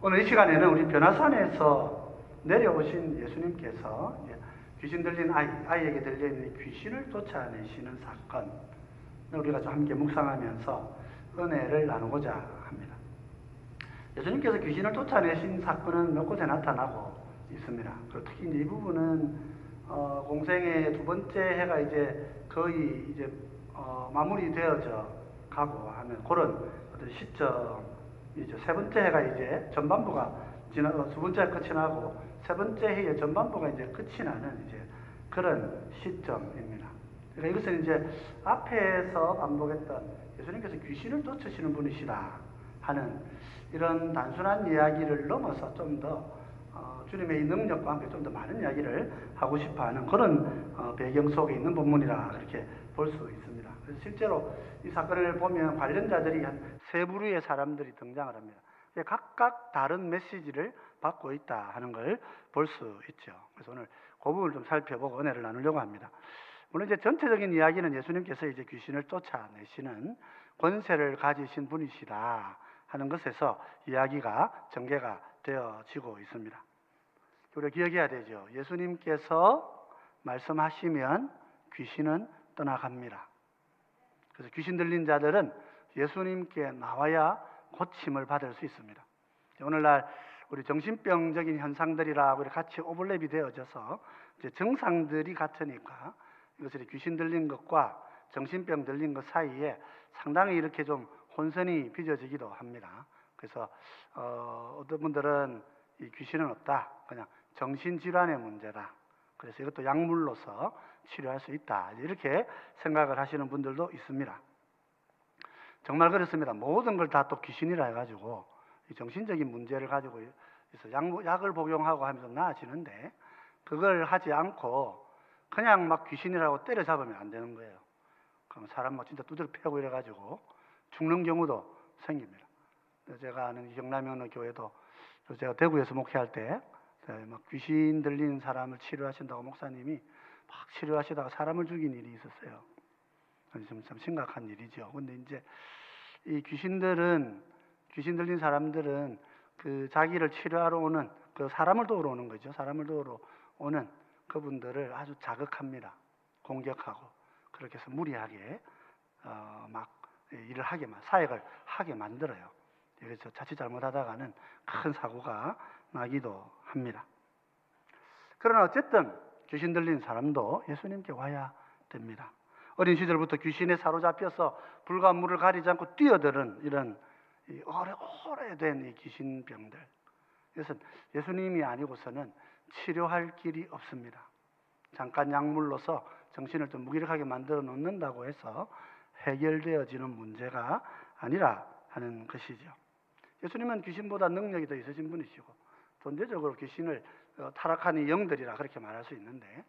오늘 이 시간에는 우리 변화산에서 내려오신 예수님께서 귀신 들린 아이에게 들려있는 귀신을 쫓아내시는 사건을 우리가 좀 함께 묵상하면서 은혜를 나누고자 합니다. 예수님께서 귀신을 쫓아내신 사건은 몇 곳에 나타나고 있습니다. 그리고 특히 이 부분은 공생의 두 번째 해가 거의 마무리되어져 가고 하는 그런 어떤 시점이죠. 세 번째 해가 전반부가 지나고 두 번째 해가 끝이 나고 세 번째 해의 전반부가 끝이 나는 그런 시점입니다. 그러니까 이것은 앞에서 반복했던 예수님께서 귀신을 쫓으시는 분이시다 하는 이런 단순한 이야기를 넘어서 좀 더 주님의 이 능력과 함께 좀 더 많은 이야기를 하고 싶어하는 그런 배경 속에 있는 본문이라 그렇게 볼 수 있습니다. 그래서 실제로 이 사건을 보면 관련자들이 한 세 부류의 사람들이 등장을 합니다. 각각 다른 메시지를 받고 있다 하는 걸 볼 수 있죠. 그래서 오늘 그 부분을 좀 살펴보고 은혜를 나누려고 합니다. 물론 전체적인 이야기는 예수님께서 귀신을 쫓아내시는 권세를 가지신 분이시다 하는 것에서 이야기가 전개가 되어지고 있습니다. 우리가 기억해야 되죠. 예수님께서 말씀하시면 귀신은 떠나갑니다. 그래서 귀신 들린 자들은 예수님께 나와야 고침을 받을 수 있습니다. 오늘날 우리 정신병적인 현상들이라 우리 같이 오버랩이 되어져서 증상들이 같으니까 이것을 귀신 들린 것과 정신병 들린 것 사이에 상당히 이렇게 좀 혼선이 빚어지기도 합니다. 그래서 어떤 분들은 이 귀신은 없다, 그냥 정신질환의 문제다, 그래서 이것도 약물로서 치료할 수 있다, 이렇게 생각을 하시는 분들도 있습니다. 정말 그렇습니다. 모든 걸 다 또 귀신이라 해가지고 이 정신적인 문제를 가지고 있어 약을 복용하고 하면서 나아지는데, 그걸 하지 않고 그냥 막 귀신이라고 때려잡으면 안 되는 거예요. 그럼 사람 막 진짜 두드려 패고 이래가지고 죽는 경우도 생깁니다. 제가 아는 경남의 어느 교회도 제가 대구에서 목회할 때 막 귀신 들린 사람을 치료하신다고 목사님이 막 치료하시다가 사람을 죽인 일이 있었어요. 참 심각한 일이죠. 근데 이 귀신 들린 사람들은 그 자기를 치료하러 오는 그 사람을 도우러 오는 거죠. 사람을 도우러 오는 그분들을 아주 자극합니다. 공격하고 그렇게 해서 무리하게 막 일을 사역을 하게 만들어요. 그래서 자칫 잘못하다가는 큰 사고가 나기도 합니다. 그러나 어쨌든 귀신 들린 사람도 예수님께 와야 됩니다. 어린 시절부터 귀신에 사로잡혀서 불과 물을 가리지 않고 뛰어드는 이런 오래된 이 귀신병들, 이것은 예수님이 아니고서는 치료할 길이 없습니다. 잠깐 약물로서 정신을 좀 무기력하게 만들어 놓는다고 해서 해결되어지는 문제가 아니라 하는 것이죠. 예수님은 귀신보다 능력이 더 있으신 분이시고 존재적으로 귀신을 타락한 이 영들이라 그렇게 말할 수 있는데,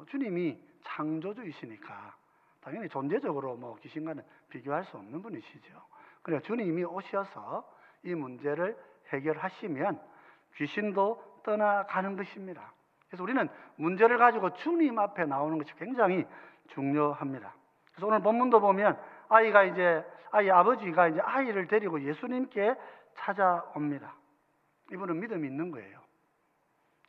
주님이 창조주이시니까 당연히 존재적으로 귀신과는 비교할 수 없는 분이시죠. 그래서 주님이 오셔서 이 문제를 해결하시면 귀신도 떠나가는 것입니다. 그래서 우리는 문제를 가지고 주님 앞에 나오는 것이 굉장히 중요합니다. 그래서 오늘 본문도 보면 아이 아버지가 아이를 데리고 예수님께 찾아옵니다. 이분은 믿음이 있는 거예요.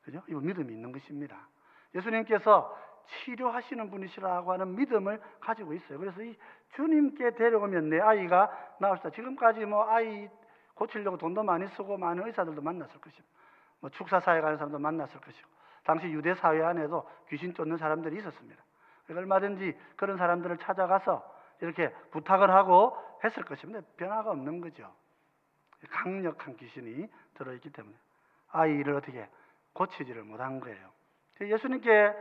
그죠? 이분 믿음이 있는 것입니다. 예수님께서 치료하시는 분이시라고 하는 믿음을 가지고 있어요. 그래서 이 주님께 데려오면 내 아이가 나을 수 있다. 지금까지 아이 고치려고 돈도 많이 쓰고 많은 의사들도 만났을 것이고, 축사사에 가는 사람도 만났을 것이고, 당시 유대 사회 안에도 귀신 쫓는 사람들이 있었습니다. 얼마든지 그런 사람들을 찾아가서 이렇게 부탁을 하고 했을 것입니다. 변화가 없는 거죠. 강력한 귀신이 들어있기 때문에 아이를 어떻게 고치지를 못한 거예요. 예수님께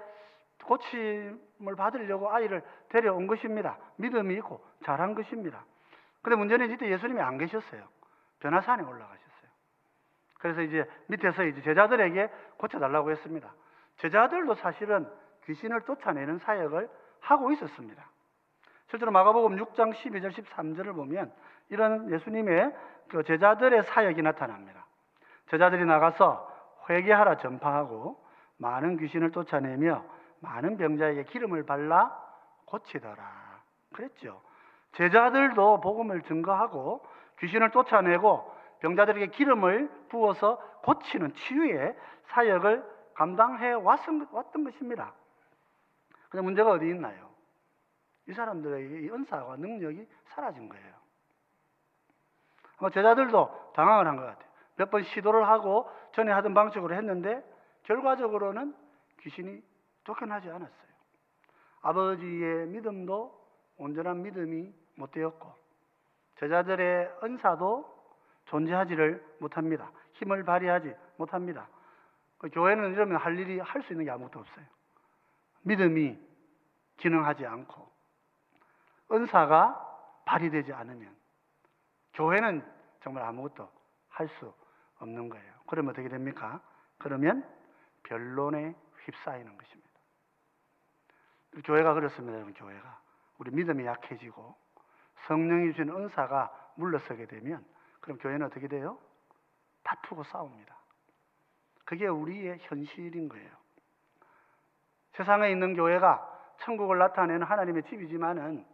고침을 받으려고 아이를 데려온 것입니다. 믿음이 있고 잘한 것입니다. 그런데 문제는 이때 예수님이 안 계셨어요. 변화산에 올라가셨어요. 그래서 밑에서 제자들에게 고쳐달라고 했습니다. 제자들도 사실은 귀신을 쫓아내는 사역을 하고 있었습니다. 실제로 마가복음 6장 12절 13절을 보면 이런 예수님의 그 제자들의 사역이 나타납니다. 제자들이 나가서 회개하라 전파하고 많은 귀신을 쫓아내며 많은 병자에게 기름을 발라 고치더라 그랬죠. 제자들도 복음을 증거하고 귀신을 쫓아내고 병자들에게 기름을 부어서 고치는 치유의 사역을 감당해 왔던 것입니다. 근데 문제가 어디 있나요? 이 사람들에게 이 은사와 능력이 사라진 거예요. 아마 제자들도 당황을 한 것 같아요. 몇 번 시도를 하고 전에 하던 방식으로 했는데 결과적으로는 귀신이 쫓겨나지 않았어요. 아버지의 믿음도 온전한 믿음이 못 되었고 제자들의 은사도 존재하지를 못합니다. 힘을 발휘하지 못합니다. 교회는 이러면 할 수 있는 게 아무것도 없어요. 믿음이 기능하지 않고 은사가 발휘되지 않으면 교회는 정말 아무것도 할 수 없는 거예요. 그러면 어떻게 됩니까? 그러면 변론에 휩싸이는 것입니다. 교회가 그렇습니다. 여러분, 교회가 우리 믿음이 약해지고 성령이 주신 은사가 물러서게 되면 그럼 교회는 어떻게 돼요? 다투고 싸웁니다. 그게 우리의 현실인 거예요. 세상에 있는 교회가 천국을 나타내는 하나님의 집이지만은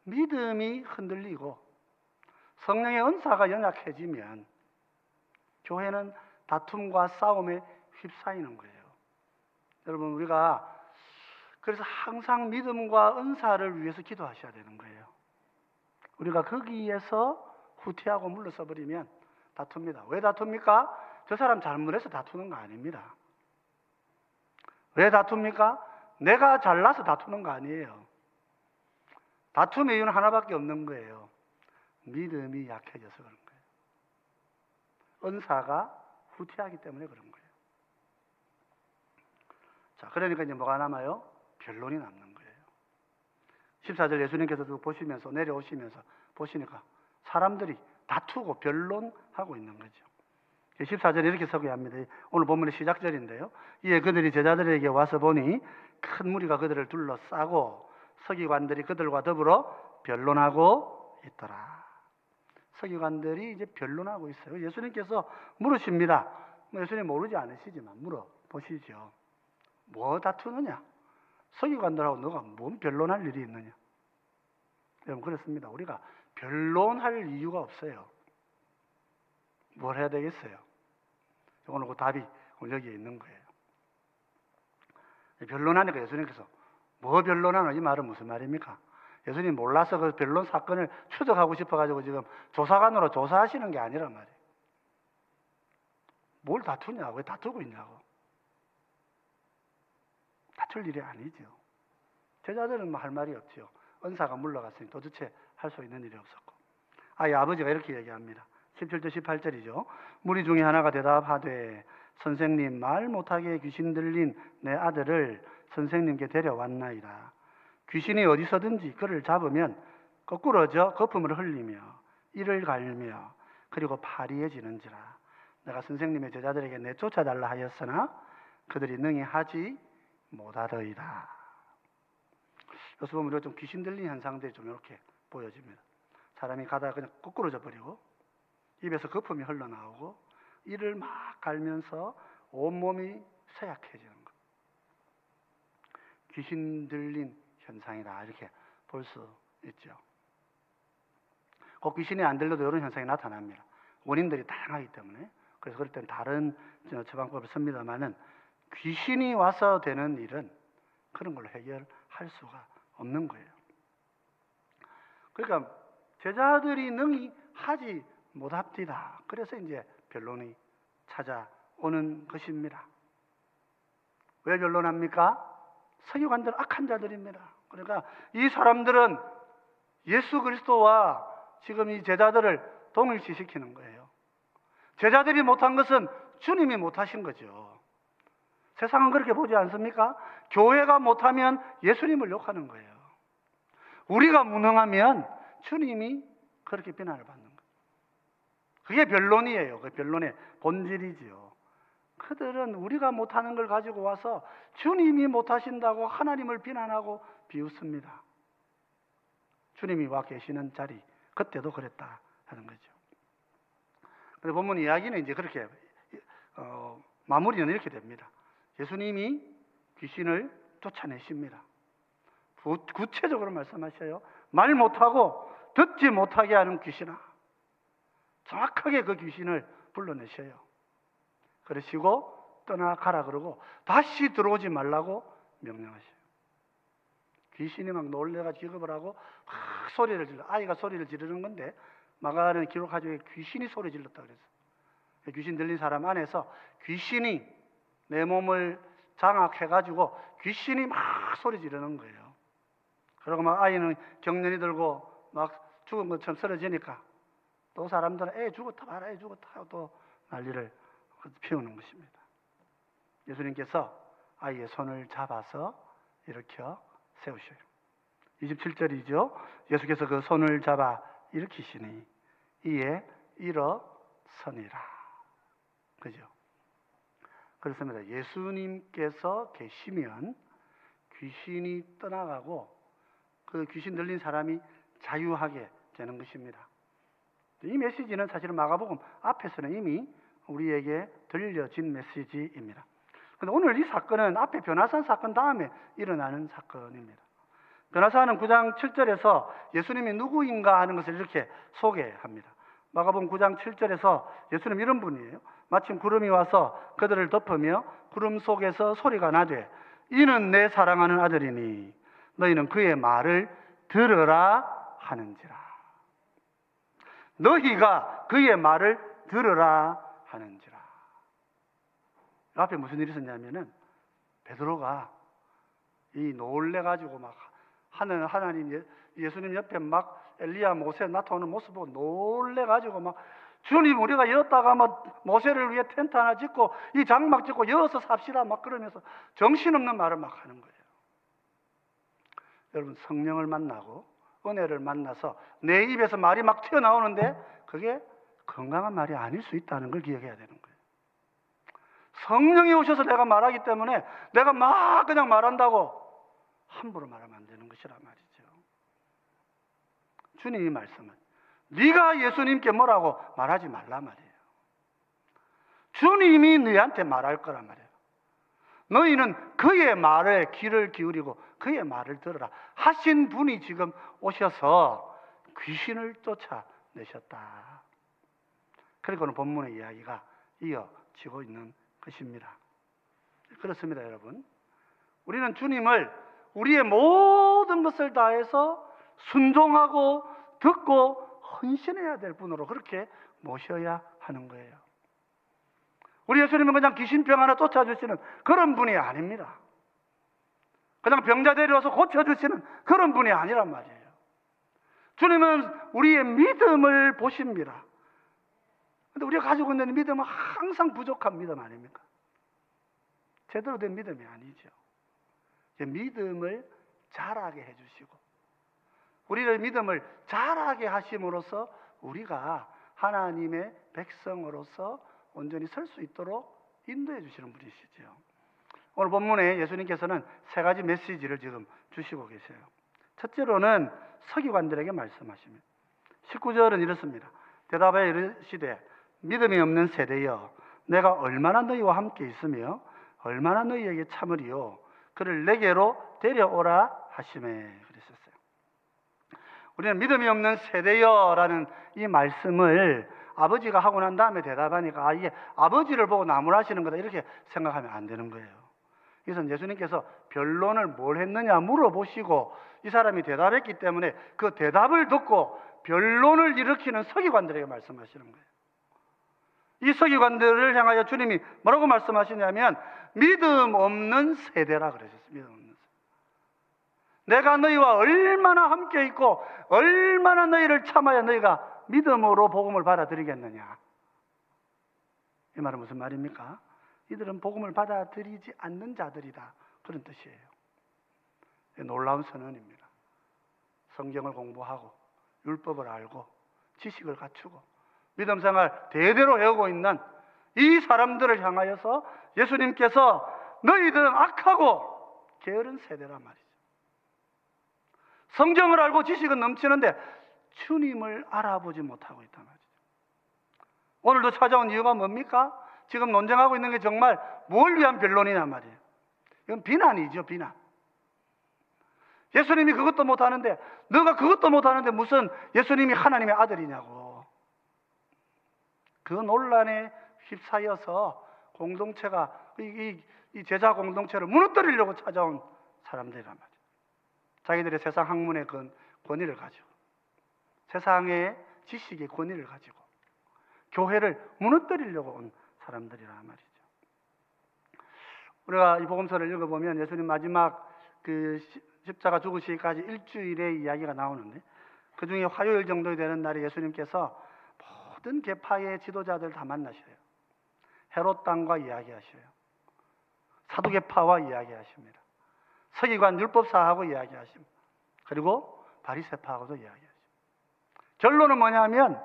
믿음이 흔들리고 성령의 은사가 연약해지면 교회는 다툼과 싸움에 휩싸이는 거예요. 여러분, 우리가 그래서 항상 믿음과 은사를 위해서 기도하셔야 되는 거예요. 우리가 거기에서 후퇴하고 물러서 버리면 다툽니다. 왜 다툽니까? 저 사람 잘못해서 다투는 거 아닙니다. 왜 다툽니까? 내가 잘나서 다투는 거 아니에요. 다툼의 이유는 하나밖에 없는 거예요. 믿음이 약해져서 그런 거예요. 은사가 후퇴하기 때문에 그런 거예요. 자, 그러니까 이제 뭐가 남아요? 변론이 남는 거예요. 14절 예수님께서도 보시면서 내려오시면서 보시니까 사람들이 다투고 변론하고 있는 거죠. 14절에 이렇게 서기합니다. 오늘 본문의 시작절인데요. 이에 그들이 제자들에게 와서 보니 큰 무리가 그들을 둘러싸고 서기관들이 그들과 더불어 변론하고 있더라. 서기관들이 이제 변론하고 있어요. 예수님께서 물으십니다. 예수님 모르지 않으시지만 물어보시죠. 뭐 다투느냐? 서기관들하고 너가 뭔 변론할 일이 있느냐? 여러분, 그렇습니다. 우리가 변론할 이유가 없어요. 뭘 해야 되겠어요? 오늘 그 답이 여기에 있는 거예요. 변론하니까 예수님께서 뭐 변론하노? 이 말은 무슨 말입니까? 예수님 몰라서 그 변론 사건을 추적하고 싶어가지고 지금 조사관으로 조사하시는 게 아니란 말이에요. 뭘 다투냐고? 왜 다투고 있냐고? 다툴 일이 아니죠. 제자들은 뭐 할 말이 없죠. 은사가 물러갔으니 도대체 할 수 있는 일이 없었고. 아버지가 이렇게 얘기합니다. 17절 18절이죠. 무리 중에 하나가 대답하되 선생님, 말 못하게 귀신 들린 내 아들을 선생님께 데려왔나이다. 귀신이 어디서든지 그를 잡으면 거꾸러져 거품을 흘리며 이를 갈며 그리고 파리해지는지라. 내가 선생님의 제자들에게 내쫓아달라 하였으나 그들이 능히 하지 못하더이다. 여기서 보면 우리가 좀 귀신 들린 현상들이 좀 이렇게 보여집니다. 사람이 가다가 그냥 거꾸러져 버리고 입에서 거품이 흘러나오고 이를 막 갈면서 온몸이 쇠약해지는 것. 귀신 들린 현상이다, 이렇게 볼 수 있죠. 꼭 귀신이 안 들려도 이런 현상이 나타납니다. 원인들이 다양하기 때문에. 그래서 그럴 땐 다른 처방법을 씁니다만은 귀신이 와서 되는 일은 그런 걸로 해결할 수가 없는 거예요. 그러니까 제자들이 능히 하지 못합디다. 그래서 이제 변론이 찾아오는 것입니다. 왜 변론합니까? 서기관들은 악한 자들입니다. 그러니까 이 사람들은 예수 그리스도와 지금 이 제자들을 동일시시키는 거예요. 제자들이 못한 것은 주님이 못하신 거죠. 세상은 그렇게 보지 않습니까? 교회가 못하면 예수님을 욕하는 거예요. 우리가 무능하면 주님이 그렇게 비난을 받는 거예요. 그게 변론이에요. 그 변론의 본질이지요. 그들은 우리가 못하는 걸 가지고 와서 주님이 못하신다고 하나님을 비난하고 비웃습니다. 주님이 와 계시는 자리, 그때도 그랬다 하는 거죠. 근데 본문 이야기는 이제 그렇게 마무리는 이렇게 됩니다. 예수님이 귀신을 쫓아내십니다. 구체적으로 말씀하셔요. 말 못하고 듣지 못하게 하는 귀신아, 정확하게 그 귀신을 불러내셔요. 그러시고 떠나가라 그러고 다시 들어오지 말라고 명령하셔요. 귀신이 막 놀래가 기겁을 하고 막 소리를 질러. 아이가 소리를 지르는 건데 마가는 기록하죠. 귀신이 소리 질렀다 그랬어요. 귀신 들린 사람 안에서 귀신이 내 몸을 장악해가지고 귀신이 막 소리 지르는 거예요. 그리고 막 아이는 경련이 들고 막 죽은 것처럼 쓰러지니까 또 사람들은 애 죽었다 봐라, 애 죽었다 하고 또 난리를 피우는 것입니다. 예수님께서 아이의 손을 잡아서 일으켜 세우셔요. 27절이죠. 예수께서 그 손을 잡아 일으키시니 이에 일어서니라. 그죠? 그렇습니다. 예수님께서 계시면 귀신이 떠나가고 그 귀신 들린 사람이 자유하게 되는 것입니다. 이 메시지는 사실은 마가복음 앞에서는 이미 우리에게 들려진 메시지입니다. 그런데 오늘 이 사건은 앞에 변화산 사건 다음에 일어나는 사건입니다. 변화산은 9장 7절에서 예수님이 누구인가 하는 것을 이렇게 소개합니다. 마가복음 9장 7절에서 예수님 이런 분이에요. 마침 구름이 와서 그들을 덮으며 구름 속에서 소리가 나되 이는 내 사랑하는 아들이니 너희는 그의 말을 들으라 하는지라. 너희가 그의 말을 들으라 하는지라. 앞에 무슨 일이 있었냐면은 베드로가 이 놀래가지고 막 하나님 예수님 옆에 막 엘리야 모세 나타오는 모습 보고 놀래가지고 막 주님 우리가 여었다가 막 모세를 위해 텐트 하나 짓고 이 장막 짓고 여어서 삽시다 막 그러면서 정신없는 말을 막 하는 거예요. 여러분 성령을 만나고 은혜를 만나서 내 입에서 말이 막 튀어나오는데 그게 건강한 말이 아닐 수 있다는 걸 기억해야 되는 거예요. 성령이 오셔서 내가 말하기 때문에 내가 막 그냥 말한다고 함부로 말하면 안 되는 것이란 말이죠. 주님이 말씀은 네가 예수님께 뭐라고 말하지 말라 말이에요. 주님이 너희한테 말할 거란 말이에요. 너희는 그의 말에 귀를 기울이고 그의 말을 들으라 하신 분이 지금 오셔서 귀신을 쫓아내셨다. 그리고는 본문의 이야기가 이어지고 있는 것입니다. 그렇습니다, 여러분. 우리는 주님을 우리의 모든 것을 다해서 순종하고 듣고 헌신해야 될 분으로 그렇게 모셔야 하는 거예요. 우리 예수님은 그냥 귀신병 하나 쫓아주시는 그런 분이 아닙니다. 그냥 병자 데려와서 고쳐주시는 그런 분이 아니란 말이에요. 주님은 우리의 믿음을 보십니다. 그런데 우리가 가지고 있는 믿음은 항상 부족한 믿음 아닙니까? 제대로 된 믿음이 아니죠. 믿음을 자라게 해주시고 우리의 믿음을 자라게 하심으로써 우리가 하나님의 백성으로서 온전히 설 수 있도록 인도해 주시는 분이시죠. 오늘 본문에 예수님께서는 세 가지 메시지를 지금 주시고 계세요. 첫째로는 서기관들에게 말씀하십니다. 19절은 이렇습니다. 대답하여 이르시되 믿음이 없는 세대여 내가 얼마나 너희와 함께 있으며 얼마나 너희에게 참으리요 그를 내게로 데려오라 하시매 그랬었어요. 우리는 믿음이 없는 세대여라는 이 말씀을 아버지가 하고 난 다음에 대답하니까 이게 아버지를 보고 나무라시는 거다 이렇게 생각하면 안 되는 거예요. 그래서 예수님께서 변론을 뭘 했느냐 물어보시고 이 사람이 대답했기 때문에 그 대답을 듣고 변론을 일으키는 서기관들에게 말씀하시는 거예요. 이 서기관들을 향하여 주님이 뭐라고 말씀하시냐면 믿음 없는 세대라 그러셨어요. 믿음 없는 세대. 내가 너희와 얼마나 함께 있고 얼마나 너희를 참아야 너희가 믿음으로 복음을 받아들이겠느냐. 이 말은 무슨 말입니까? 이들은 복음을 받아들이지 않는 자들이다. 그런 뜻이에요. 놀라운 선언입니다. 성경을 공부하고 율법을 알고 지식을 갖추고 믿음 생활 대대로 해오고 있는 이 사람들을 향하여서 예수님께서 너희들은 악하고 게으른 세대란 말이죠. 성경을 알고 지식은 넘치는데 주님을 알아보지 못하고 있단 말이죠. 오늘도 찾아온 이유가 뭡니까? 지금 논쟁하고 있는 게 정말 뭘 위한 변론이냐 말이에요. 이건 비난이죠, 비난. 예수님이 그것도 못하는데 너가 그것도 못하는데 무슨 예수님이 하나님의 아들이냐고. 그 논란에 휩싸여서 공동체가 이 제자 공동체를 무너뜨리려고 찾아온 사람들이란 말이에요. 자기들의 세상 학문의 권위를 가지고, 세상의 지식의 권위를 가지고 교회를 무너뜨리려고 온 사람들이란 말이죠. 우리가 이 복음서를 읽어보면 예수님 마지막 그 십자가 죽으시기까지 일주일의 이야기가 나오는데, 그 중에 화요일 정도 되는 날에 예수님께서 모든 계파의 지도자들 다 만나셔요. 헤롯 당과 이야기하셔요. 사두개파와 이야기하십니다. 서기관 율법사하고 이야기하십니다. 그리고 바리새파하고도 이야기하십니다. 결론은 뭐냐면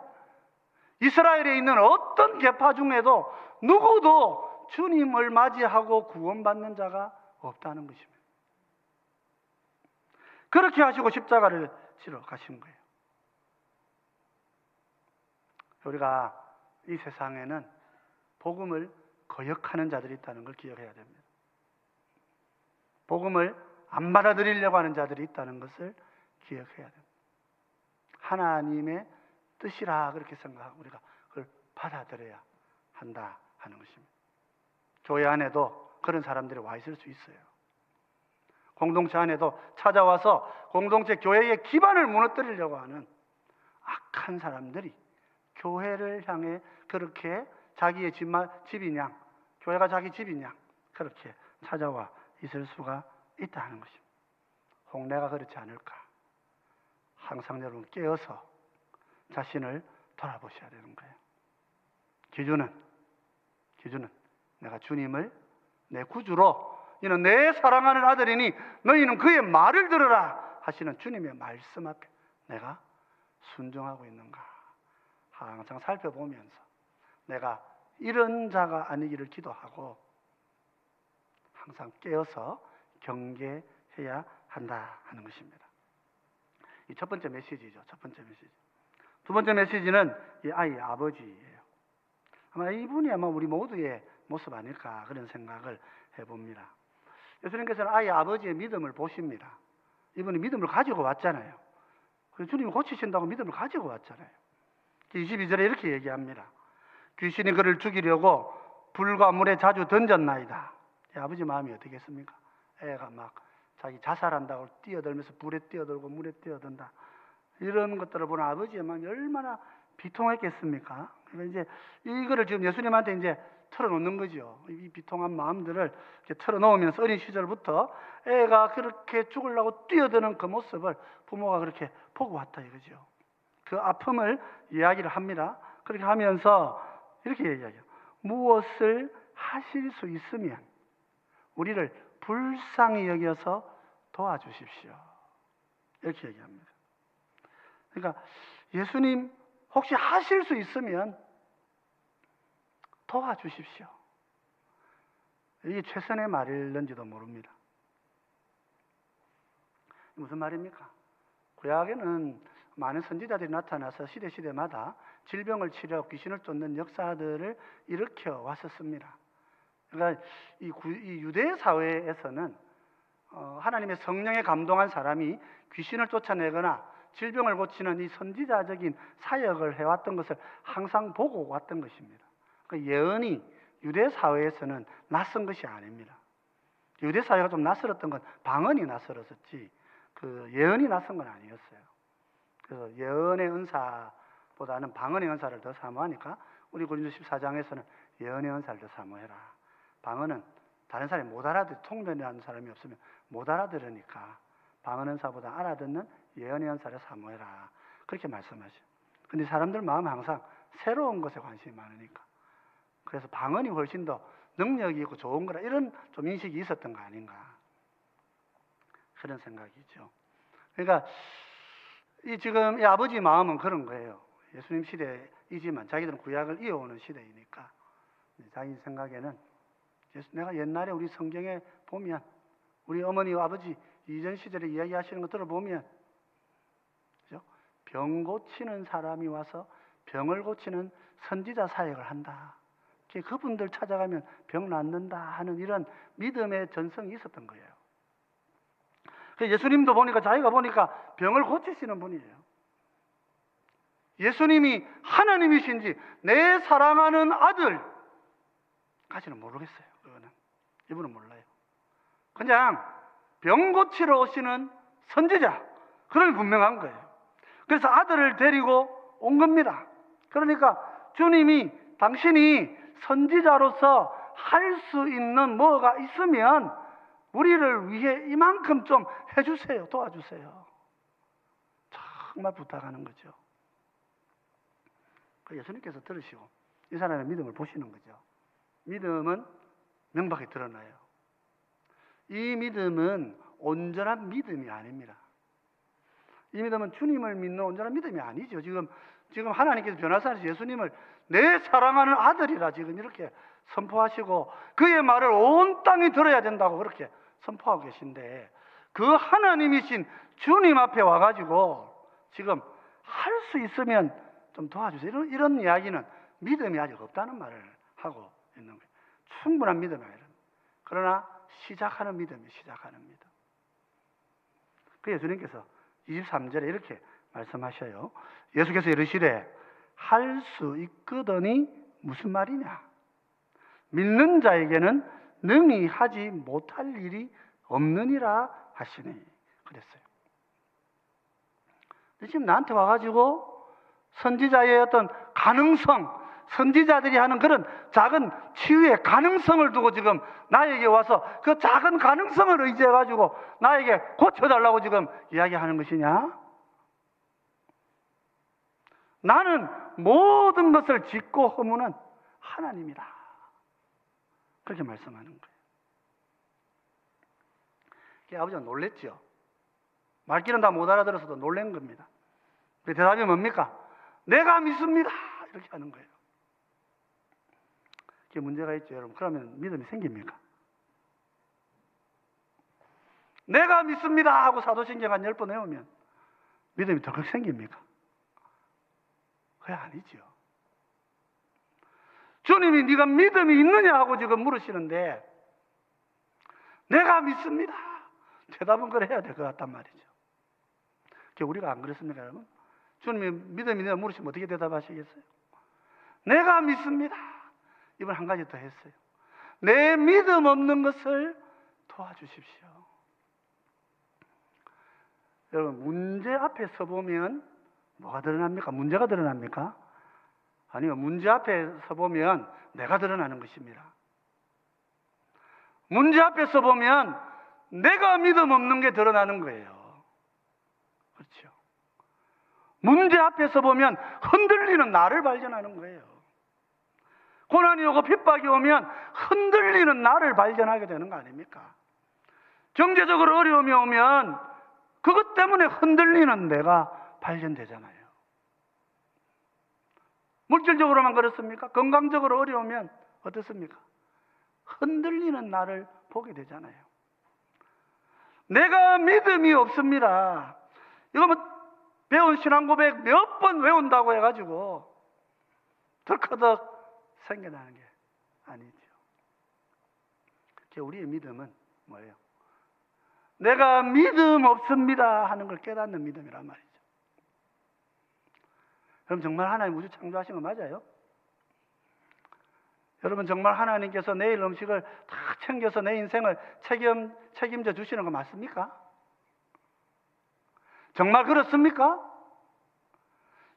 이스라엘에 있는 어떤 계파 중에도 누구도 주님을 맞이하고 구원받는 자가 없다는 것입니다. 그렇게 하시고 십자가를 지러 가신 거예요. 우리가 이 세상에는 복음을 거역하는 자들이 있다는 걸 기억해야 됩니다. 복음을 안 받아들이려고 하는 자들이 있다는 것을 기억해야 됩니다. 하나님의 뜻이라 그렇게 생각하고 우리가 그걸 받아들여야 한다 하는 것입니다. 교회 안에도 그런 사람들이 와 있을 수 있어요. 공동체 안에도 찾아와서 공동체 교회의 기반을 무너뜨리려고 하는 악한 사람들이 교회를 향해 그렇게 자기의 집인 양, 교회가 자기 집인 양 그렇게 찾아와 있을 수가 있다는 것입니다. 혹 내가 그렇지 않을까? 항상 여러분 깨어서 자신을 돌아보셔야 되는 거예요. 기준은 내가 주님을 내 구주로, 이는 내 사랑하는 아들이니 너희는 그의 말을 들으라 하시는 주님의 말씀 앞에 내가 순종하고 있는가 항상 살펴보면서 내가 이런 자가 아니기를 기도하고 항상 깨어서 경계해야 한다 하는 것입니다. 이 첫 번째 메시지죠. 첫 번째 메시지. 두 번째 메시지는 이 아이의 아버지예요. 아마 이분이 우리 모두의 모습 아닐까 그런 생각을 해봅니다. 예수님께서는 아이의 아버지의 믿음을 보십니다. 이분이 믿음을 가지고 왔잖아요. 그래서 주님이 고치신다고 믿음을 가지고 왔잖아요. 22절에 이렇게 얘기합니다. 귀신이 그를 죽이려고 불과 물에 자주 던졌나이다. 아버지 마음이 어떻겠습니까? 애가 막 자기 자살한다고 뛰어들면서 불에 뛰어들고 물에 뛰어든다. 이런 것들을 보는 아버지의 마음이 얼마나 비통했겠습니까? 그러니까 이제 이거를 지금 예수님한테 이제 털어놓는 거죠. 이 비통한 마음들을 이렇게 털어놓으면서 어린 시절부터 애가 그렇게 죽으려고 뛰어드는 그 모습을 부모가 그렇게 보고 왔다 이거죠. 그 아픔을 이야기를 합니다. 그렇게 하면서 이렇게 얘기하죠. 무엇을 하실 수 있으면 우리를 불쌍히 여겨서 도와주십시오. 이렇게 얘기합니다. 그러니까 예수님 혹시 하실 수 있으면 도와주십시오. 이게 최선의 말일는지도 모릅니다. 무슨 말입니까? 구약에는 많은 선지자들이 나타나서 시대마다 질병을 치료, 귀신을 쫓는 역사들을 일으켜 왔었습니다. 그러니까 이 유대 사회에서는 하나님의 성령에 감동한 사람이 귀신을 쫓아내거나 질병을 고치는 이 선지자적인 사역을 해왔던 것을 항상 보고 왔던 것입니다. 그 예언이 유대 사회에서는 낯선 것이 아닙니다. 유대 사회가 좀 낯설었던 건 방언이 낯설었었지 그 예언이 낯선 건 아니었어요. 그래서 예언의 은사보다는 방언의 은사를 더 사모하니까 우리 고린도 14장에서는 예언의 은사를 더 사모해라. 방언은 다른 사람이 못 통변하는 사람이 없으면 못 알아들으니까 방언 은사보다 알아듣는 예언의 은사를 사모해라. 그렇게 말씀하셔요. 근데 사람들 마음은 항상 새로운 것에 관심이 많으니까. 그래서 방언이 훨씬 더 능력이 있고 좋은 거라 이런 좀 인식이 있었던 거 아닌가. 그런 생각이죠. 그러니까 지금 이 아버지 마음은 그런 거예요. 예수님 시대이지만 자기들은 구약을 이어오는 시대이니까 자기 생각에는 내가 옛날에 우리 성경에 보면 우리 어머니와 아버지 이전 시절에 이야기하시는 거 들어보면 그죠? 병 고치는 사람이 와서 병을 고치는 선지자 사역을 한다. 그분들 찾아가면 병 낫는다 하는 이런 믿음의 전성이 있었던 거예요. 예수님도 보니까 자기가 보니까 병을 고치시는 분이에요. 예수님이 하나님이신지 내 사랑하는 아들까지는 모르겠어요. 이분은 몰라요. 그냥 병 고치러 오시는 선지자, 그런 분명한 거예요. 그래서 아들을 데리고 온 겁니다. 그러니까 주님이 당신이 선지자로서 할 수 있는 뭐가 있으면 우리를 위해 이만큼 좀 해주세요. 도와주세요. 정말 부탁하는 거죠. 예수님께서 들으시고 이 사람의 믿음을 보시는 거죠. 믿음은 명백히 드러나요. 이 믿음은 온전한 믿음이 아닙니다. 이 믿음은 주님을 믿는 온전한 믿음이 아니죠. 지금 하나님께서 변화산에서 예수님을 내 사랑하는 아들이라 지금 이렇게 선포하시고 그의 말을 온 땅이 들어야 된다고 그렇게 선포하고 계신데, 그 하나님이신 주님 앞에 와가지고 지금 할 수 있으면 좀 도와주세요. 이런 이야기는 믿음이 아직 없다는 말을 하고 있는 거예요. 충분한 믿음이 아니라. 그러나 시작하는 믿음. 그 예수님께서 23절에 이렇게 말씀하셔요. 예수께서 이르시되 할 수 있거든이 무슨 말이냐? 믿는 자에게는 능히 하지 못할 일이 없느니라 하시니 그랬어요. 근데 지금 나한테 와가지고 선지자의 어떤 가능성, 선지자들이 하는 그런 작은 치유의 가능성을 두고 지금 나에게 와서 그 작은 가능성을 의지해가지고 나에게 고쳐달라고 지금 이야기하는 것이냐? 나는 모든 것을 짓고 허무는 하나님이다. 그렇게 말씀하는 거예요. 아버지가 놀랬죠. 말귀는 다 못 알아들어서도 놀란 겁니다. 그 대답이 뭡니까? 내가 믿습니다. 이렇게 하는 거예요. 그게 문제가 있죠, 여러분. 그러면 믿음이 생깁니까? 내가 믿습니다 하고 사도신경 한 10번 외우면 믿음이 덜컥 생깁니까? 그게 아니죠. 주님이 네가 믿음이 있느냐 하고 지금 물으시는데 내가 믿습니다. 대답은 그래야 될 것 같단 말이죠. 우리가 안 그렇습니까, 여러분? 주님이 믿음이 있느냐 물으시면 어떻게 대답하시겠어요? 내가 믿습니다. 이번 한 가지 더 했어요. 내 믿음 없는 것을 도와주십시오. 여러분, 문제 앞에 서보면 뭐가 드러납니까? 문제가 드러납니까? 아니요, 문제 앞에 서보면 내가 드러나는 것입니다. 문제 앞에 서보면 내가 믿음 없는 게 드러나는 거예요. 그렇죠? 문제 앞에서 보면 흔들리는 나를 발견하는 거예요. 고난이 오고 핍박이 오면 흔들리는 나를 발견하게 되는 거 아닙니까? 경제적으로 어려움이 오면 그것 때문에 흔들리는 내가 발견되잖아요. 물질적으로만 그렇습니까? 건강적으로 어려우면 어떻습니까? 흔들리는 나를 보게 되잖아요. 내가 믿음이 없습니다. 이거 뭐 배운 신앙 고백 몇 번 외운다고 해가지고 덜커덕 생겨나는 게 아니죠. 우리의 믿음은 뭐예요? 내가 믿음 없습니다 하는 걸 깨닫는 믿음이란 말이죠. 그럼 정말 하나님 우주 창조하신 거 맞아요? 여러분, 정말 하나님께서 내일 음식을 다 챙겨서 내 인생을 책임져 주시는 거 맞습니까? 정말 그렇습니까?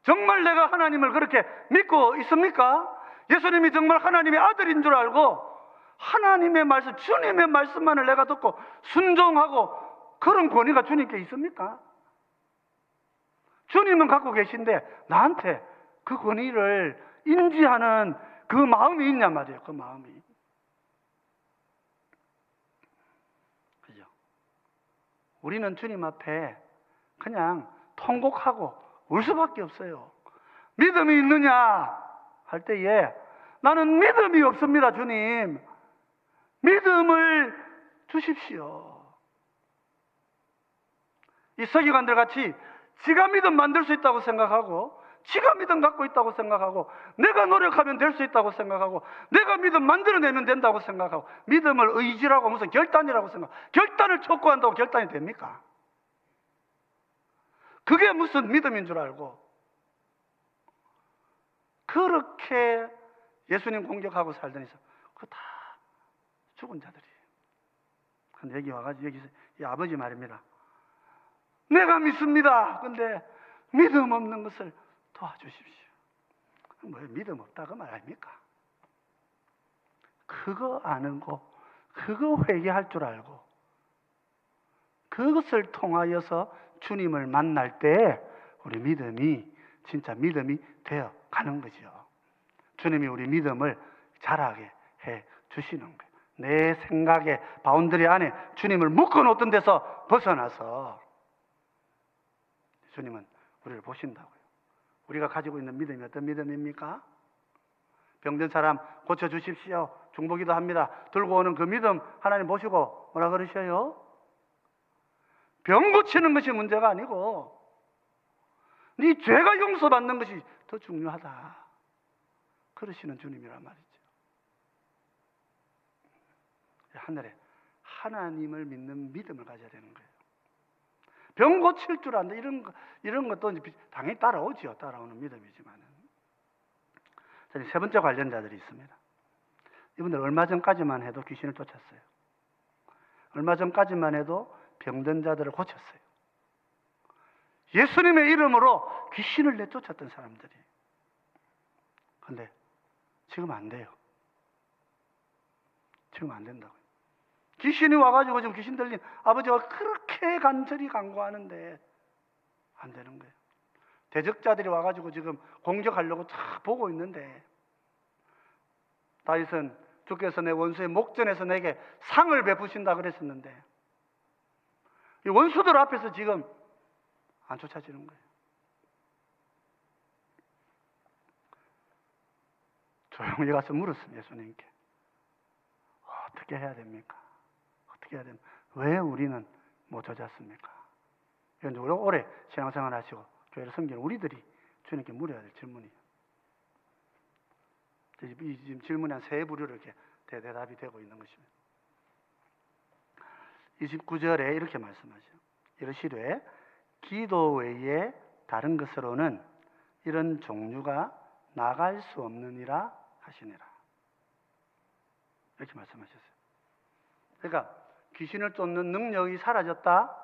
정말 내가 하나님을 그렇게 믿고 있습니까? 예수님이 정말 하나님의 아들인 줄 알고 하나님의 말씀, 주님의 말씀만을 내가 듣고 순종하고 그런 권위가 주님께 있습니까? 주님은 갖고 계신데 나한테 그 권위를 인지하는 그 마음이 있냔 말이에요. 그 마음이. 그죠? 우리는 주님 앞에 그냥 통곡하고 울 수밖에 없어요. 믿음이 있느냐 할 때에 나는 믿음이 없습니다, 주님. 믿음을 주십시오. 이 서기관들 같이 지가 믿음 만들 수 있다고 생각하고 지가 믿음 갖고 있다고 생각하고 내가 노력하면 될 수 있다고 생각하고 내가 믿음 만들어내면 된다고 생각하고 믿음을 의지라고 무슨 결단이라고 생각하고 결단을 촉구한다고 결단이 됩니까? 그게 무슨 믿음인 줄 알고 그렇게 예수님 공격하고 살던 사람, 그거 다 죽은 자들이에요. 근데 여기 와가지고 여기서 이 아버지 말입니다. 내가 믿습니다. 근데 믿음 없는 것을 도와주십시오. 뭐 믿음 없다 그 말 아닙니까? 그거 아는 거, 그거 회개할 줄 알고 그것을 통하여서 주님을 만날 때 우리 믿음이 진짜 믿음이 되어 가는 거죠. 주님이 우리 믿음을 자라게 해 주시는 거예요. 내 생각의 바운더리 안에 주님을 묶어놓던 데서 벗어나서 주님은 우리를 보신다고요. 우리가 가지고 있는 믿음이 어떤 믿음입니까? 병든 사람 고쳐주십시오. 중보기도 합니다. 들고 오는 그 믿음 하나님 보시고 뭐라 그러셔요? 병 고치는 것이 문제가 아니고 네 죄가 용서받는 것이 더 중요하다. 그러시는 주님이란 말이죠. 하늘에 하나님을 믿는 믿음을 가져야 되는 거예요. 병 고칠 줄 안다. 이런 것도 당연히 따라오죠. 따라오는 믿음이지만은. 세 번째 관련자들이 있습니다. 이분들 얼마 전까지만 해도 귀신을 쫓았어요. 얼마 전까지만 해도 병든 자들을 고쳤어요. 예수님의 이름으로 귀신을 내쫓았던 사람들이. 근데 지금 안 돼요. 지금 안 된다고요. 귀신이 와가지고 지금 귀신 들린 아버지가 그렇게 간절히 간구하는데 안 되는 거예요. 대적자들이 와가지고 지금 공격하려고 쫙 보고 있는데 다윗은 주께서 내 원수의 목전에서 내게 상을 베푸신다 그랬었는데 이 원수들 앞에서 지금 안 쫓아지는 거예요. 조용히 가서 물었습니다. 예수님께. 어떻게 해야 됩니까? 어떻게 해야 됩니까? 왜 우리는 못 쫓았습니까? 이건 오래 신앙생활 하시고 교회를 섬기는 우리들이 주님께 물어야 될 질문이에요. 이 질문이 한 세 부류로 이렇게 대답이 되고 있는 것입니다. 29절에 이렇게 말씀하죠. 이르시되 기도 외에 다른 것으로는 이런 종류가 나갈 수 없느니라 하시니라. 이렇게 말씀하셨어요. 그러니까 귀신을 쫓는 능력이 사라졌다.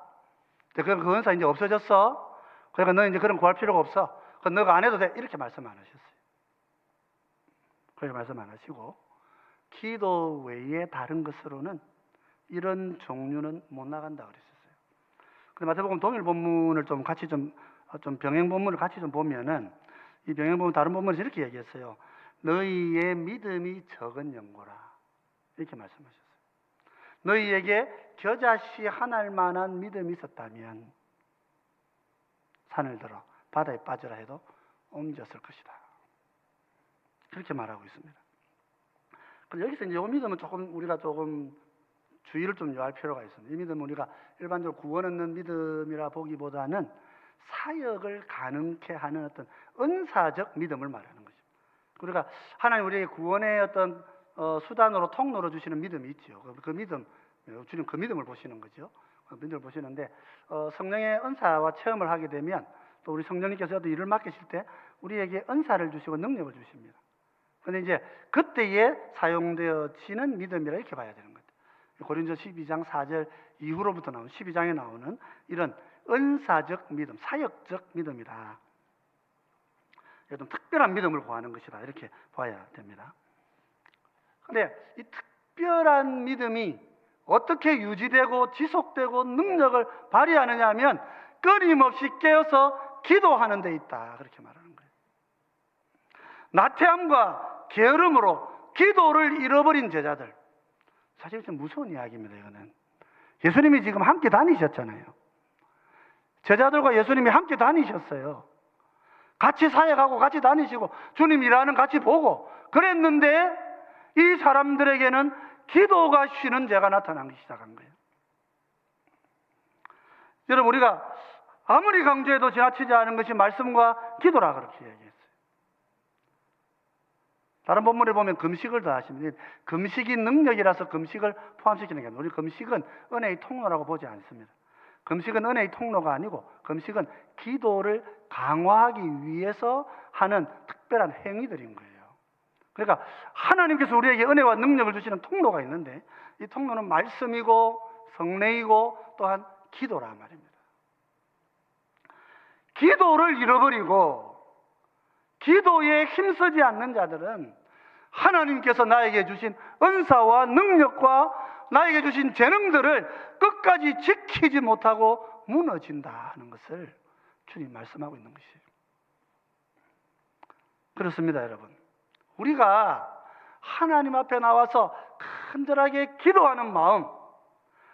그러니까 그 은사 이제 없어졌어. 그러니까 너 이제 그런 구할 필요가 없어. 그건 너가 안 해도 돼. 이렇게 말씀 안 하셨어요. 그렇게 말씀 안 하시고 기도 외에 다른 것으로는 이런 종류는 못 나간다 그랬었어요. 근데 마태복음 동일 본문을 좀 같이 좀 병행 본문을 같이 좀 보면은 이 병행 본문 다른 본문에서 이렇게 얘기했어요. 너희의 믿음이 적은 영고라. 이렇게 말씀하셨어요. 너희에게 겨자씨 하나일 만한 믿음이 있었다면 산을 들어 바다에 빠져라 해도 옮겼을 것이다. 그렇게 말하고 있습니다. 그래서 여기서 이제 이 믿음은 우리가 조금 주의를 좀 요할 필요가 있습니다. 이 믿음은 우리가 일반적으로 구원 얻는 믿음이라 보기보다는 사역을 가능케 하는 어떤 은사적 믿음을 말하는 것입니다. 우리가 하나님 우리에게 구원의 어떤 수단으로 통로로 주시는 믿음이 있죠. 그 믿음, 주님 그 믿음을 보시는 거죠. 그 믿음을 보시는데 성령의 은사와 체험을 하게 되면 또 우리 성령님께서 어떤 일을 맡기실 때 우리에게 은사를 주시고 능력을 주십니다. 그런데 이제 그때에 사용되어지는 믿음이라 이렇게 봐야 되는 거죠. 고린도서 12장 4절 이후로부터 나오는 12장에 나오는 이런 은사적 믿음, 사역적 믿음이다. 좀 특별한 믿음을 구하는 것이다. 이렇게 봐야 됩니다. 그런데 이 특별한 믿음이 어떻게 유지되고 지속되고 능력을 발휘하느냐 하면 끊임없이 깨어서 기도하는 데 있다. 그렇게 말하는 거예요. 나태함과 게으름으로 기도를 잃어버린 제자들. 사실 좀 무서운 이야기입니다. 이거는 예수님이 지금 함께 다니셨잖아요. 제자들과 예수님이 함께 다니셨어요. 같이 사역하고 같이 다니시고 주님 일하는 같이 보고 그랬는데 이 사람들에게는 기도가 쉬는 죄가 나타나기 시작한 거예요. 여러분 우리가 아무리 강조해도 지나치지 않은 것이 말씀과 기도라 그렇게 얘기했어요. 다른 본문에 보면 금식을 더 하시면 금식이 능력이라서 금식을 포함시키는 게 아니라 우리 금식은 은혜의 통로라고 보지 않습니다. 금식은 은혜의 통로가 아니고 금식은 기도를 강화하기 위해서 하는 특별한 행위들인 거예요. 그러니까 하나님께서 우리에게 은혜와 능력을 주시는 통로가 있는데 이 통로는 말씀이고 성례이고 또한 기도란 말입니다. 기도를 잃어버리고 기도에 힘쓰지 않는 자들은 하나님께서 나에게 주신 은사와 능력과 나에게 주신 재능들을 끝까지 지키지 못하고 무너진다 하는 것을 주님 말씀하고 있는 것이에요. 그렇습니다, 여러분. 우리가 하나님 앞에 나와서 간절하게 기도하는 마음,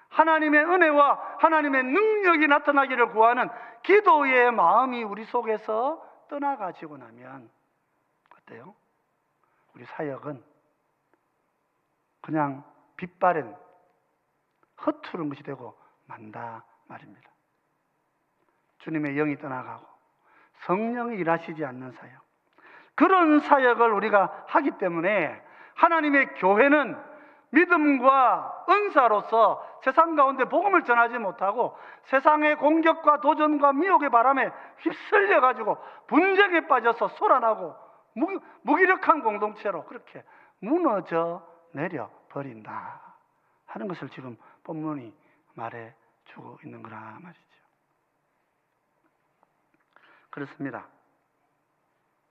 하나님의 은혜와 하나님의 능력이 나타나기를 구하는 기도의 마음이 우리 속에서 떠나가지고 나면 어때요? 우리 사역은 그냥 빛바랜 허투른 것이 되고 만다 말입니다. 주님의 영이 떠나가고 성령이 일하시지 않는 사역, 그런 사역을 우리가 하기 때문에 하나님의 교회는 믿음과 은사로서 세상 가운데 복음을 전하지 못하고 세상의 공격과 도전과 미혹의 바람에 휩쓸려 가지고 분쟁에 빠져서 솟아나고 무기력한 공동체로 그렇게 무너져 내려 버린다 하는 것을 지금 본문이 말해주고 있는 거라 말이죠. 그렇습니다.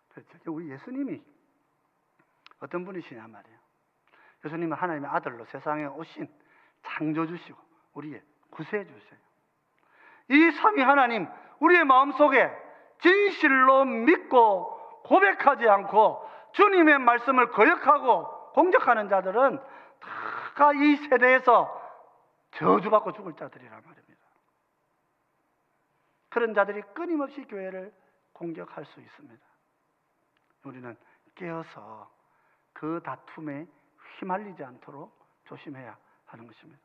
그렇죠. 우리 예수님이 어떤 분이시냐 말이에요. 예수님은 하나님의 아들로 세상에 오신 창조주시고 우리의 구세주세요. 이 삼위 하나님, 우리의 마음속에 진실로 믿고 고백하지 않고 주님의 말씀을 거역하고 공격하는 자들은 다 이 세대에서 저주받고 죽을 자들이란 말입니다. 그런 자들이 끊임없이 교회를 공격할 수 있습니다. 우리는 깨어서 그 다툼에 휘말리지 않도록 조심해야 하는 것입니다.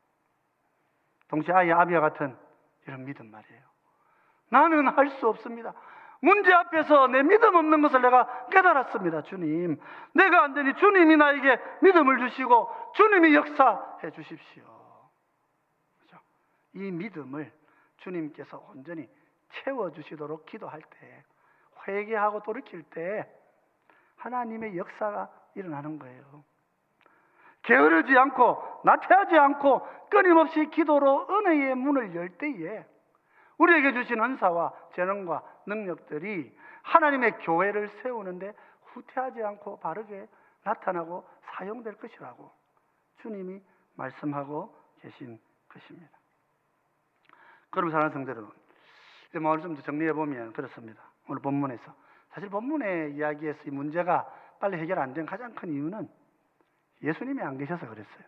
동시에 아비와 같은 이런 믿음 말이에요. 나는 할 수 없습니다. 문제 앞에서 내 믿음 없는 것을 내가 깨달았습니다. 주님, 내가 안 되니 주님이 나에게 믿음을 주시고 주님이 역사해 주십시오. 그렇죠? 이 믿음을 주님께서 온전히 채워주시도록 기도할 때, 회개하고 돌이킬 때 하나님의 역사가 일어나는 거예요. 게으르지 않고 나태하지 않고 끊임없이 기도로 은혜의 문을 열 때에 우리에게 주신 은사와 재능과 능력들이 하나님의 교회를 세우는데 후퇴하지 않고 바르게 나타나고 사용될 것이라고 주님이 말씀하고 계신 것입니다. 그럼 사랑하는 성도 여러분, 오늘 좀 더 정리해 보면 그렇습니다. 오늘 본문에서 사실 본문의 이야기에서 이 문제가 빨리 해결 안 된 가장 큰 이유는 예수님이 안 계셔서 그랬어요.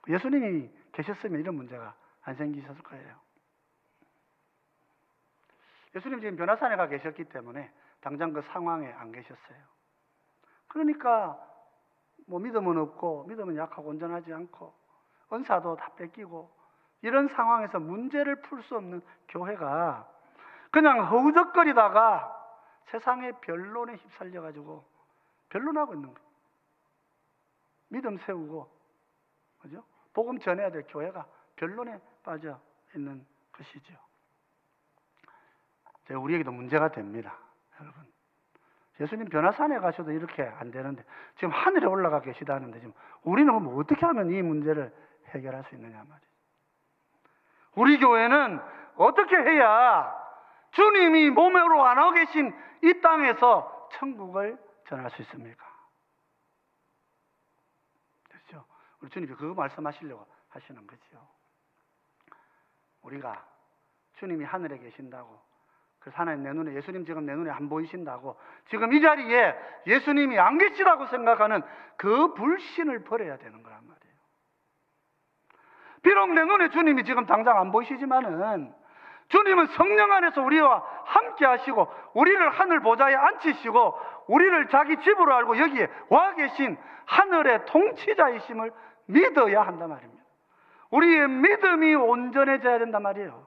예수님이 계셨으면 이런 문제가 안 생기셨을 거예요. 예수님 지금 변화산에 가 계셨기 때문에 당장 그 상황에 안 계셨어요. 그러니까 믿음은 없고 믿음은 약하고 온전하지 않고 은사도 다 뺏기고 이런 상황에서 문제를 풀 수 없는 교회가 그냥 허우적거리다가 세상의 변론에 휩쓸려 가지고 변론하고 있는 거예요. 믿음 세우고, 그죠? 복음 전해야 될 교회가 변론에 빠져 있는 것이죠. 우리에게도 문제가 됩니다, 여러분. 예수님 변화산에 가셔도 이렇게 안 되는데 지금 하늘에 올라가 계시다는데 지금 우리는 뭐 어떻게 하면 이 문제를 해결할 수 있느냐 말이에요. 우리 교회는 어떻게 해야 주님이 몸으로 안 와 계신 이 땅에서 천국을 전할 수 있습니까? 그렇죠? 우리 주님이 그거 말씀하시려고 하시는 거죠. 우리가 주님이 하늘에 계신다고, 그래서 하나님 내 눈에, 예수님 지금 내 눈에 안 보이신다고, 지금 이 자리에 예수님이 안 계시다고 생각하는 그 불신을 버려야 되는 거란 말이에요. 비록 내 눈에 주님이 지금 당장 안 보이시지만은 주님은 성령 안에서 우리와 함께 하시고 우리를 하늘 보좌에 앉히시고 우리를 자기 집으로 알고 여기에 와 계신 하늘의 통치자이심을 믿어야 한단 말입니다. 우리의 믿음이 온전해져야 된단 말이에요.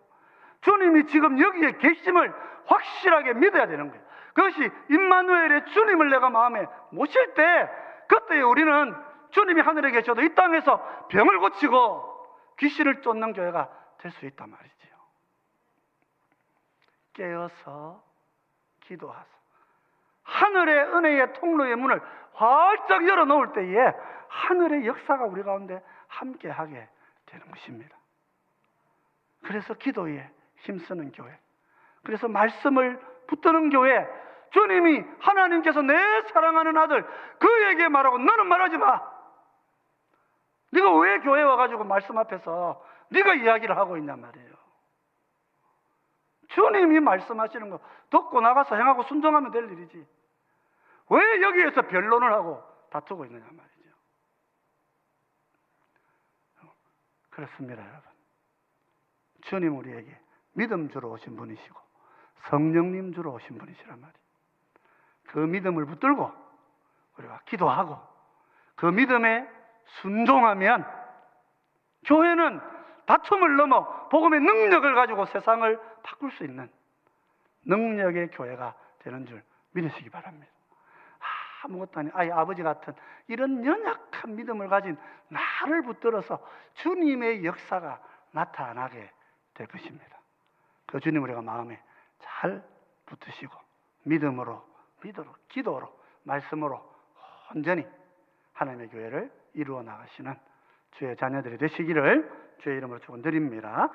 주님이 지금 여기에 계심을 확실하게 믿어야 되는 거예요. 그것이 임마누엘의 주님을 내가 마음에 모실 때, 그때에 우리는 주님이 하늘에 계셔도 이 땅에서 병을 고치고 귀신을 쫓는 교회가 될 수 있단 말이지요. 깨어서 기도하소. 하늘의 은혜의 통로의 문을 활짝 열어놓을 때에 하늘의 역사가 우리 가운데 함께하게 되는 것입니다. 그래서 기도에 힘쓰는 교회, 그래서 말씀을 붙드는 교회, 주님이 하나님께서 내 사랑하는 아들 그에게 말하고 너는 말하지 마. 네가 왜 교회 와가지고 말씀 앞에서 네가 이야기를 하고 있냔 말이에요. 주님이 말씀하시는 거 듣고 나가서 행하고 순종하면 될 일이지, 왜 여기에서 변론을 하고 다투고 있느냐 말이죠. 그렇습니다, 여러분. 주님 우리에게 믿음 주러 오신 분이시고 성령님 주러 오신 분이시란 말이에요. 그 믿음을 붙들고 우리가 기도하고 그 믿음에 순종하면 교회는 다툼을 넘어 복음의 능력을 가지고 세상을 바꿀 수 있는 능력의 교회가 되는 줄 믿으시기 바랍니다. 아무것도 아닌 아버지 같은 이런 연약한 믿음을 가진 나를 붙들어서 주님의 역사가 나타나게 될 것입니다. 그 주님 우리가 마음에 잘 붙으시고 믿음으로, 기도로, 말씀으로 온전히 하나님의 교회를 이루어 나가시는 주의 자녀들이 되시기를 주의 이름으로 축원드립니다.